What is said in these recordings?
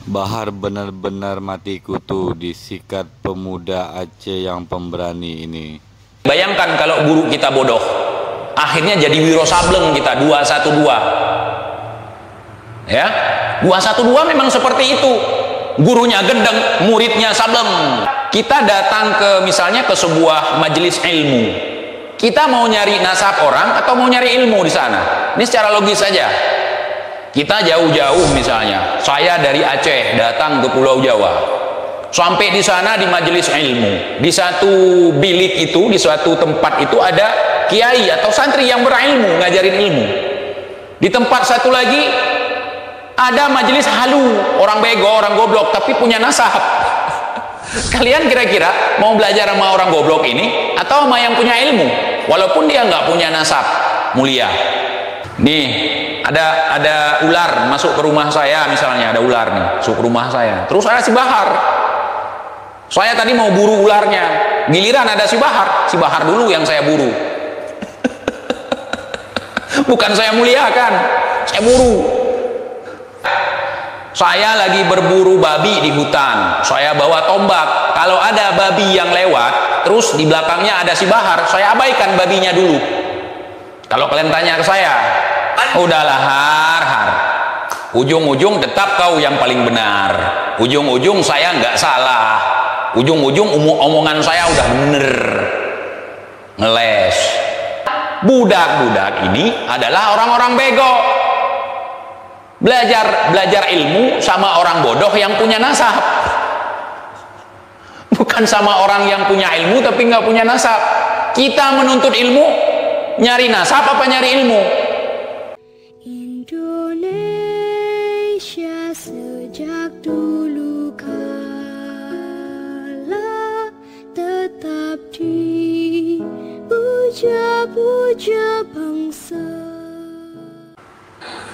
Bahar benar-benar mati kutu disikat pemuda Aceh yang pemberani ini. Bayangkan kalau guru kita bodoh, akhirnya jadi Wiro Sableng kita 212. Ya, 212 memang seperti itu. Gurunya gendeng, muridnya sableng. Kita datang ke misalnya ke sebuah majelis ilmu. Kita mau nyari nasab orang atau mau nyari ilmu di sana? Ini secara logis saja. Kita jauh-jauh misalnya, saya dari Aceh datang ke Pulau Jawa. Sampai di sana di majelis ilmu, di satu bilik itu, di suatu tempat itu ada kiai atau santri yang berilmu, ngajarin ilmu. Di tempat satu lagi ada majelis halu, orang bego, orang goblok, tapi punya nasab. Kalian kira-kira mau belajar sama orang goblok ini atau sama yang punya ilmu, walaupun dia nggak punya nasab mulia? Nih, ada ular masuk ke rumah saya misalnya, ada ular nih masuk ke rumah saya, terus ada si Bahar. Saya tadi mau buru ularnya, giliran ada si Bahar dulu yang saya buru. Bukan saya muliakan, saya buru. Saya lagi berburu babi di hutan, saya bawa tombak. Kalau ada babi yang lewat, terus di belakangnya ada si Bahar, saya abaikan babinya dulu. Kalau kalian tanya ke saya, udahlah Har, ujung-ujung tetap kau yang paling benar, ujung-ujung saya nggak salah, ujung-ujung omongan saya udah bener, ngeles. Budak-budak ini adalah orang-orang bego. Belajar ilmu sama orang bodoh yang punya nasab, bukan sama orang yang punya ilmu tapi nggak punya nasab. Kita menuntut ilmu nyari nasab apa nyari ilmu? Indonesia sejak dulu kala tetap dipuja-puja bangsa.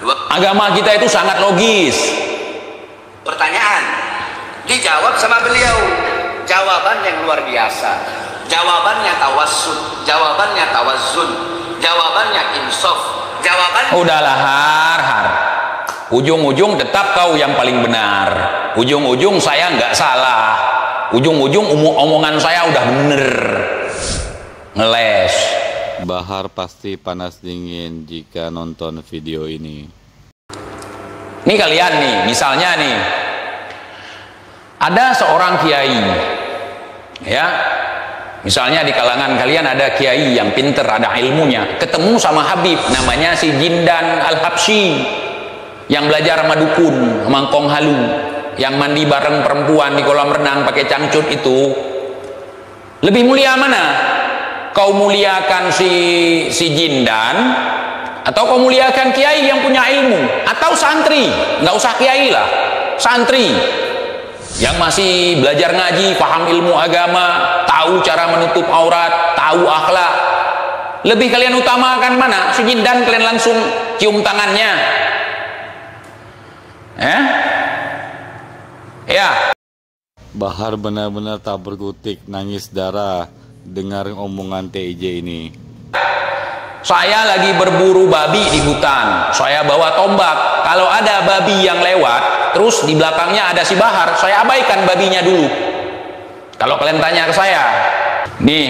Agama kita itu sangat logis. Pertanyaan dijawab sama beliau, jawaban yang luar biasa, jawabannya tawassut, jawabannya tawazzun, jawabannya insaf, jawaban. Udahlah Har, ujung-ujung tetap kau yang paling benar, ujung-ujung saya nggak salah, ujung-ujung omongan saya udah bener, ngeles. Bahar pasti panas dingin jika nonton video ini. Nih kalian nih, misalnya nih, ada seorang kiai, ya, misalnya di kalangan kalian ada kiai yang pinter, ada ilmunya, ketemu sama Habib, namanya si Jindan Al-Habsyi, yang belajar sama dukun, sama kong halu, yang mandi bareng perempuan di kolam renang pakai cangcut itu. Lebih mulia mana? Kau muliakan si Jindan atau kau muliakan kiai yang punya ilmu, atau santri, nggak usah kiai lah, santri yang masih belajar ngaji, paham ilmu agama, tahu cara menutup aurat, tahu akhlak. Lebih kalian utamakan mana? Si Jindan kalian langsung cium tangannya, ya. Bahar benar-benar tak berkutik, nangis darah dengar omongan TIJ ini. Saya lagi berburu babi di hutan, saya bawa tombak. Kalau ada babi yang lewat, terus di belakangnya ada si Bahar, saya abaikan babinya dulu. Kalau kalian tanya ke saya, nih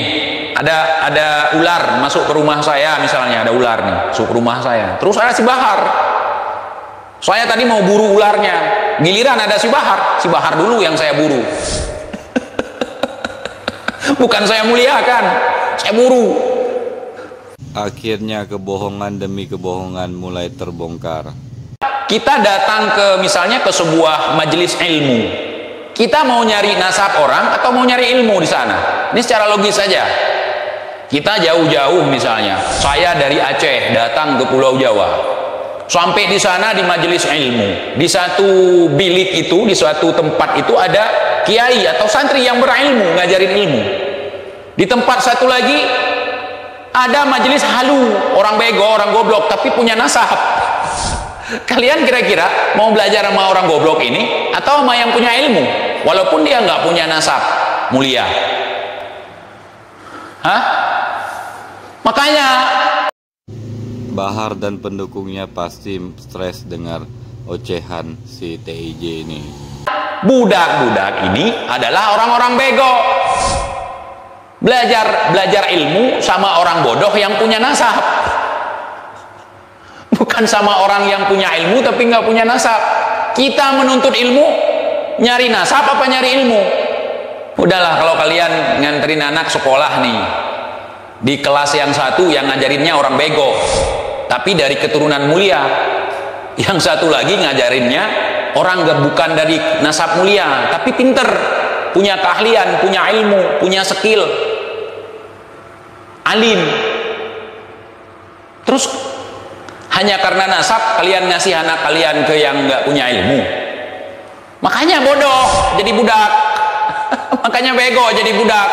ada ular masuk ke rumah saya misalnya, ada ular nih masuk ke rumah saya, terus ada si Bahar. Saya tadi mau buru ularnya, giliran ada si Bahar dulu yang saya buru. Bukan saya muliakan, saya buru. Akhirnya kebohongan demi kebohongan mulai terbongkar. Kita datang ke misalnya ke sebuah majelis ilmu. Kita mau nyari nasab orang atau mau nyari ilmu di sana? Ini secara logis saja. Kita jauh-jauh misalnya, saya dari Aceh datang ke Pulau Jawa. Sampai di sana di majelis ilmu, di satu bilik itu, di suatu tempat itu ada kiai atau santri yang berilmu, ngajarin ilmu. Di tempat satu lagi ada majelis halu, orang bego, orang goblok, tapi punya nasab. Kalian kira-kira mau belajar sama orang goblok ini atau sama yang punya ilmu, walaupun dia nggak punya nasab mulia? Hah? Makanya Bahar dan pendukungnya pasti stres dengar ocehan si TIJ ini. budak-budak ini adalah orang-orang bego. Belajar ilmu sama orang bodoh yang punya nasab, bukan sama orang yang punya ilmu tapi nggak punya nasab. Kita menuntut ilmu nyari nasab apa nyari ilmu? Udahlah, kalau kalian nganterin anak sekolah nih, di kelas yang satu yang ngajarinnya orang bego tapi dari keturunan mulia, yang satu lagi ngajarinnya orang bukan dari nasab mulia tapi pinter, punya keahlian, punya ilmu, punya skill, alim. Terus hanya karena nasab kalian ngasih anak kalian ke yang nggak punya ilmu, makanya bodoh jadi budak. Makanya bego jadi budak.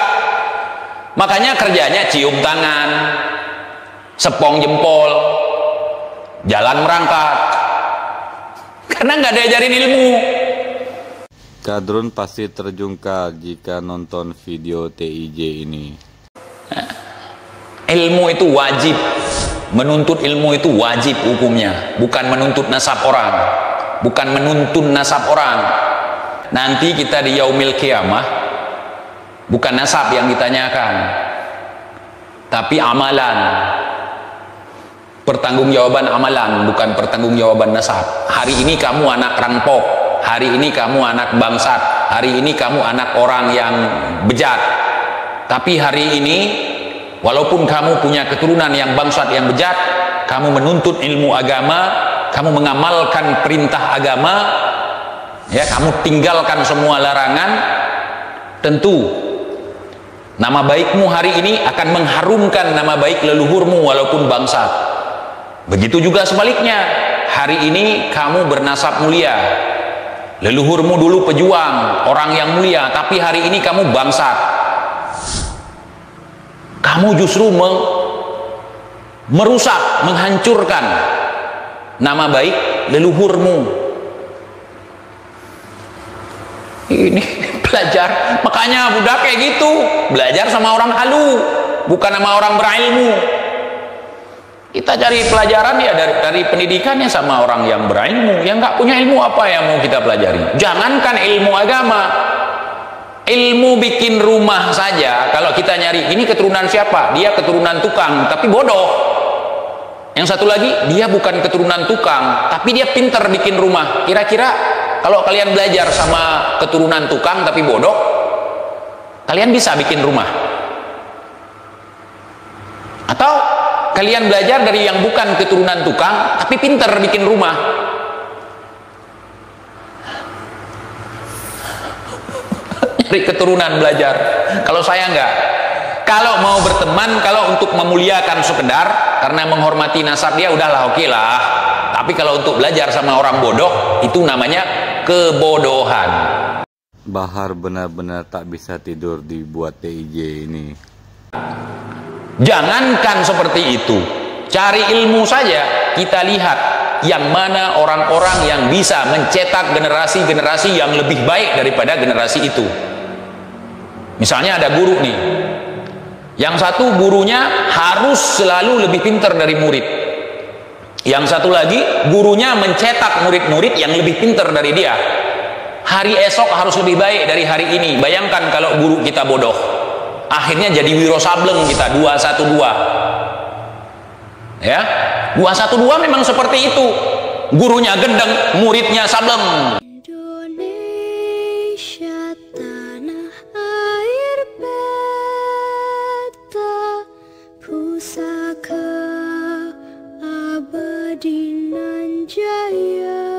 Makanya kerjanya cium tangan, sepong jempol, jalan merangkak, karena nggak diajarin ilmu. Kadrun pasti terjungkal jika nonton video TIJ ini. Ilmu itu wajib, menuntut ilmu itu wajib hukumnya, bukan menuntut nasab orang, bukan menuntun nasab orang. Nanti kita di yaumil kiamah bukan nasab yang ditanyakan tapi amalan, pertanggungjawaban amalan, bukan pertanggungjawaban nasab. Hari ini kamu anak rampok, hari ini kamu anak bangsat, hari ini kamu anak orang yang bejat, tapi hari ini walaupun kamu punya keturunan yang bangsat yang bejat, kamu menuntut ilmu agama, kamu mengamalkan perintah agama, ya, kamu tinggalkan semua larangan, tentu nama baikmu hari ini akan mengharumkan nama baik leluhurmu walaupun bangsat. Begitu juga sebaliknya, hari ini kamu bernasab mulia, leluhurmu dulu pejuang, orang yang mulia, tapi hari ini kamu bangsat. Kamu justru merusak, menghancurkan nama baik leluhurmu. Ini belajar, makanya budak kayak gitu, belajar sama orang halu, bukan sama orang berilmu. Kita cari pelajaran ya dari pendidikannya sama orang yang berilmu. Yang nggak punya ilmu apa yang mau kita pelajari? Jangankan ilmu agama, ilmu bikin rumah saja, kalau kita nyari ini keturunan siapa, dia keturunan tukang tapi bodoh. Yang satu lagi dia bukan keturunan tukang tapi dia pinter bikin rumah. Kira-kira kalau kalian belajar sama keturunan tukang tapi bodoh, kalian bisa bikin rumah? Atau kalian belajar dari yang bukan keturunan tukang tapi pinter bikin rumah? Nyari keturunan belajar. Kalau saya enggak. Kalau mau berteman, kalau untuk memuliakan sekedar karena menghormati nasab dia, udahlah, oke lah. Tapi kalau untuk belajar sama orang bodoh, itu namanya kebodohan. Bahar benar-benar tak bisa tidur dibuat TIJ ini. Jangankan seperti itu, cari ilmu saja, kita lihat yang mana orang-orang yang bisa mencetak generasi-generasi yang lebih baik daripada generasi itu. Misalnya ada guru nih, yang satu gurunya harus selalu lebih pintar dari murid, yang satu lagi gurunya mencetak murid-murid yang lebih pintar dari dia. Hari esok harus lebih baik dari hari ini. Bayangkan kalau guru kita bodoh, akhirnya jadi wiro sableng kita, 212. Ya, 212 memang seperti itu. Gurunya gendeng, muridnya sableng. Indonesia tanah air beta, pusaka abadi nan jaya.